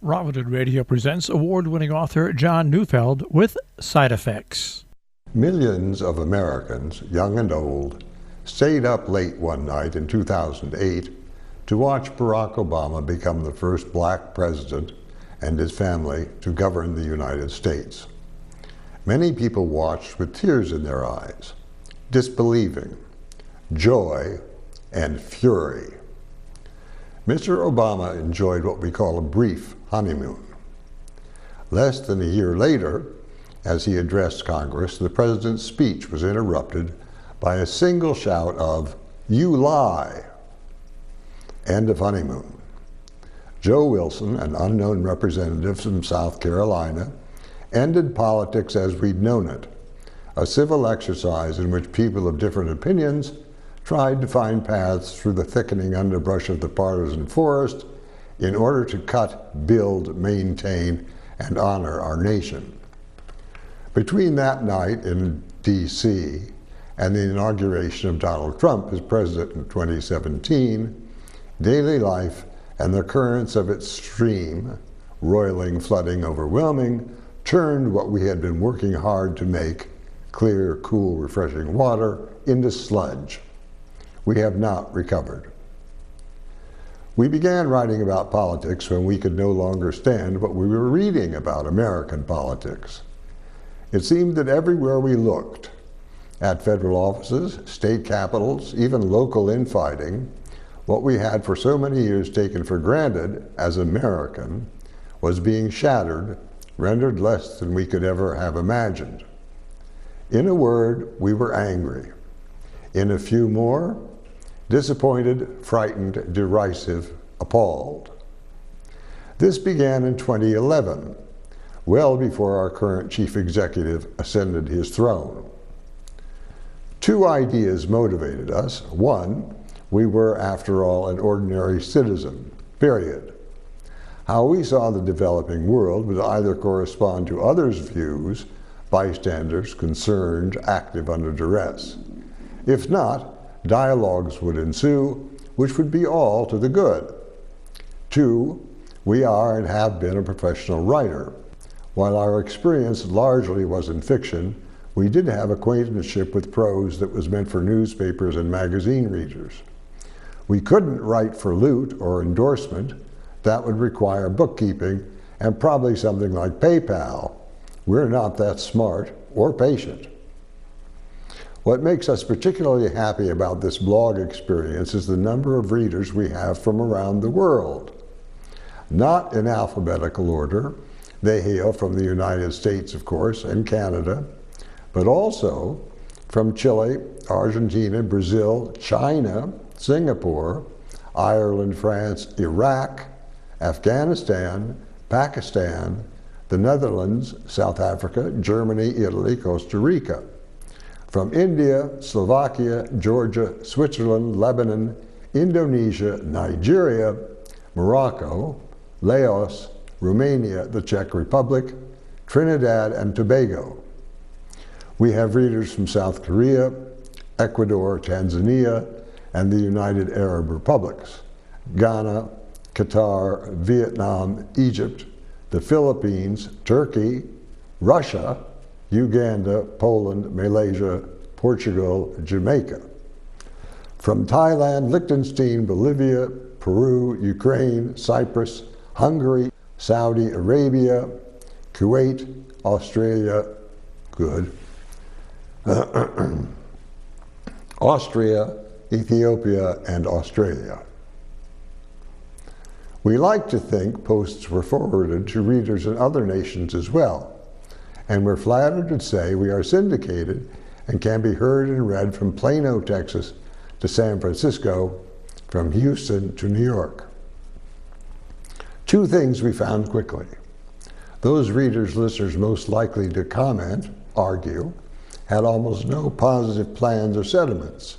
Robinhood Radio presents award-winning author John Neufeld with Side Effects. Millions of Americans, young and old, stayed up late one night in 2008 to watch Barack Obama become the first black president and his family to govern the United States. Many people watched with tears in their eyes, disbelieving, joy, and fury. Mr. Obama enjoyed what we call a brief honeymoon. Less than a year later, as he addressed Congress, the president's speech was interrupted by a single shout of, "You lie!" End of honeymoon. Joe Wilson, an unknown representative from South Carolina, ended politics as we'd known it, a civil exercise in which people of different opinions tried to find paths through the thickening underbrush of the partisan forest in order to cut, build, maintain, and honor our nation. Between that night in D.C. and the inauguration of Donald Trump as president in 2017, daily life and the currents of its stream, roiling, flooding, overwhelming, turned what we had been working hard to make, clear, cool, refreshing water, into sludge. We have not recovered. We began writing about politics when we could no longer stand what we were reading about American politics. It seemed that everywhere we looked, at federal offices, state capitals, even local infighting, what we had for so many years taken for granted as American was being shattered, rendered less than we could ever have imagined. In a word, we were angry. In a few more, disappointed, frightened, derisive, appalled. This began in 2011, well before our current chief executive ascended his throne. Two ideas motivated us. One, we were, after all, an ordinary citizen, period. How we saw the developing world would either correspond to others' views, bystanders, concerned, active under duress. If not, dialogues would ensue, which would be all to the good. Two, we are and have been a professional writer. While our experience largely was in fiction, we did have acquaintanceship with prose that was meant for newspapers and magazine readers. We couldn't write for loot or endorsement. That would require bookkeeping and probably something like PayPal. We're not that smart or patient. What makes us particularly happy about this blog experience is the number of readers we have from around the world. Not in alphabetical order. They hail from the United States, of course, and Canada, but also from Chile, Argentina, Brazil, China, Singapore, Ireland, France, Iraq, Afghanistan, Pakistan, the Netherlands, South Africa, Germany, Italy, Costa Rica. From India, Slovakia, Georgia, Switzerland, Lebanon, Indonesia, Nigeria, Morocco, Laos, Romania, the Czech Republic, Trinidad and Tobago. We have readers from South Korea, Ecuador, Tanzania, and the United Arab Republics, Ghana, Qatar, Vietnam, Egypt, the Philippines, Turkey, Russia, Uganda, Poland, Malaysia, Portugal, Jamaica. From Thailand, Liechtenstein, Bolivia, Peru, Ukraine, Cyprus, Hungary, Saudi Arabia, Kuwait, Australia, Austria, Ethiopia, and Australia. We like to think posts were forwarded to readers in other nations as well, and we're flattered to say we are syndicated and can be heard and read from Plano, Texas to San Francisco, from Houston to New York. Two things we found quickly. Those readers, listeners most likely to comment, argue, had almost no positive plans or sentiments.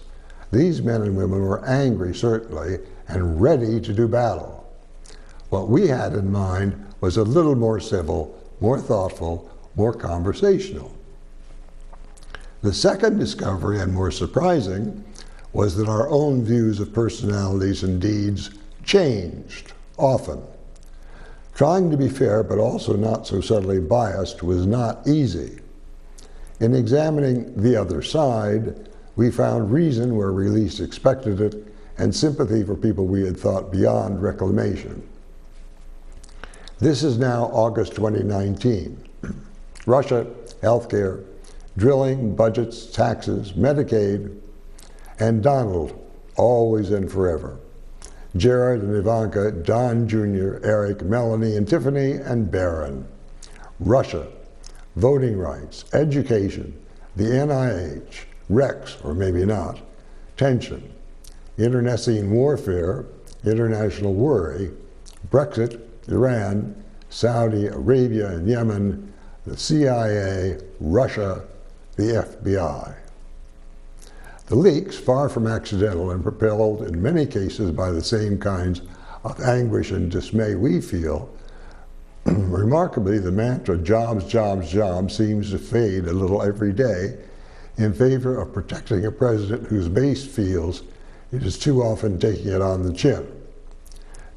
These men and women were angry, certainly, and ready to do battle. What we had in mind was a little more civil, more thoughtful, more conversational. The second discovery, and more surprising, was that our own views of personalities and deeds changed, often. Trying to be fair but also not so subtly biased was not easy. In examining the other side, we found reason where we least expected it and sympathy for people we had thought beyond reclamation. This is now August 2019. Russia, healthcare, drilling, budgets, taxes, Medicaid, and Donald, always and forever. Jared and Ivanka, Don Jr., Eric, Melanie, and Tiffany, and Barron. Russia, voting rights, education, the NIH, Rex, or maybe not, tension, internecine warfare, international worry, Brexit, Iran, Saudi Arabia and Yemen, the CIA, Russia, the FBI. The leaks, far from accidental and propelled in many cases by the same kinds of anguish and dismay we feel, remarkably, the mantra jobs, jobs, jobs seems to fade a little every day in favor of protecting a president whose base feels it is too often taking it on the chin.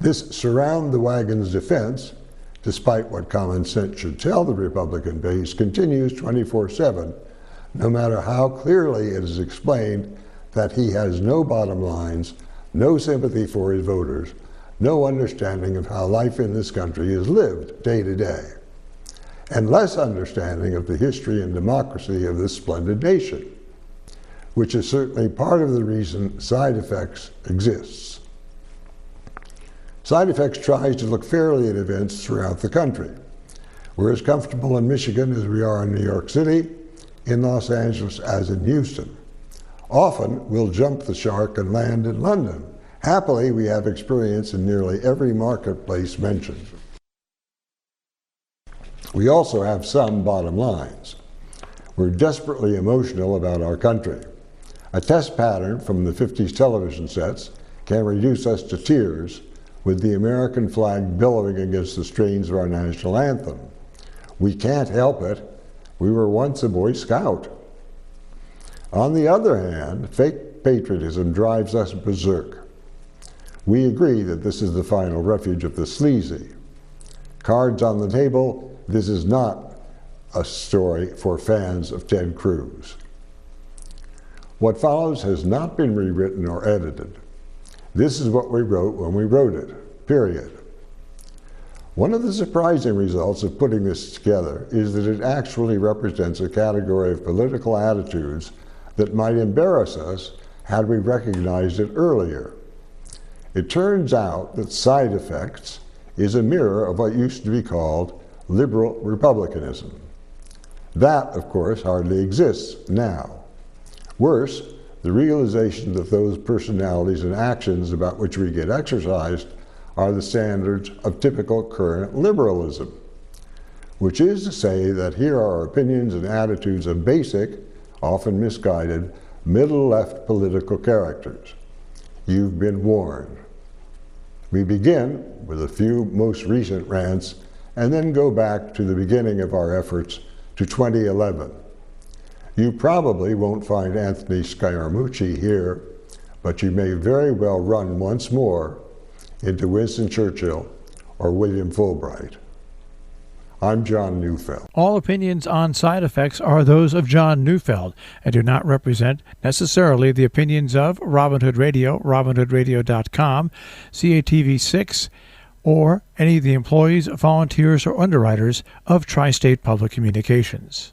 This surround the wagons defense, despite what common sense should tell the Republican base, continues 24/7, no matter how clearly it is explained that he has no bottom lines, no sympathy for his voters, no understanding of how life in this country is lived day to day, and less understanding of the history and democracy of this splendid nation, which is certainly part of the reason Side Effects exists. Side Effects tries to look fairly at events throughout the country. We're as comfortable in Michigan as we are in New York City, in Los Angeles as in Houston. Often, we'll jump the shark and land in London. Happily, we have experience in nearly every marketplace mentioned. We also have some bottom lines. We're desperately emotional about our country. A test pattern from the 50s television sets can reduce us to tears with the American flag billowing against the strains of our national anthem. We can't help it. We were once a Boy Scout. On the other hand, fake patriotism drives us berserk. We agree that this is the final refuge of the sleazy. Cards on the table, this is not a story for fans of Ted Cruz. What follows has not been rewritten or edited. This is what we wrote when we wrote it, period. One of the surprising results of putting this together is that it actually represents a category of political attitudes that might embarrass us had we recognized it earlier. It turns out that Side Effects is a mirror of what used to be called liberal republicanism. That, of course, hardly exists now. Worse, the realization that those personalities and actions about which we get exercised are the standards of typical current liberalism, which is to say that here are opinions and attitudes of basic, often misguided, middle-left political characters. You've been warned. We begin with a few most recent rants and then go back to the beginning of our efforts to 2011. You probably won't find Anthony Scaramucci here, but you may very well run once more into Winston Churchill or William Fulbright. I'm John Neufeld. All opinions on Side Effects are those of John Neufeld and do not represent necessarily the opinions of Robin Hood Radio, robinhoodradio.com, CATV6, or any of the employees, volunteers, or underwriters of Tri-State Public Communications.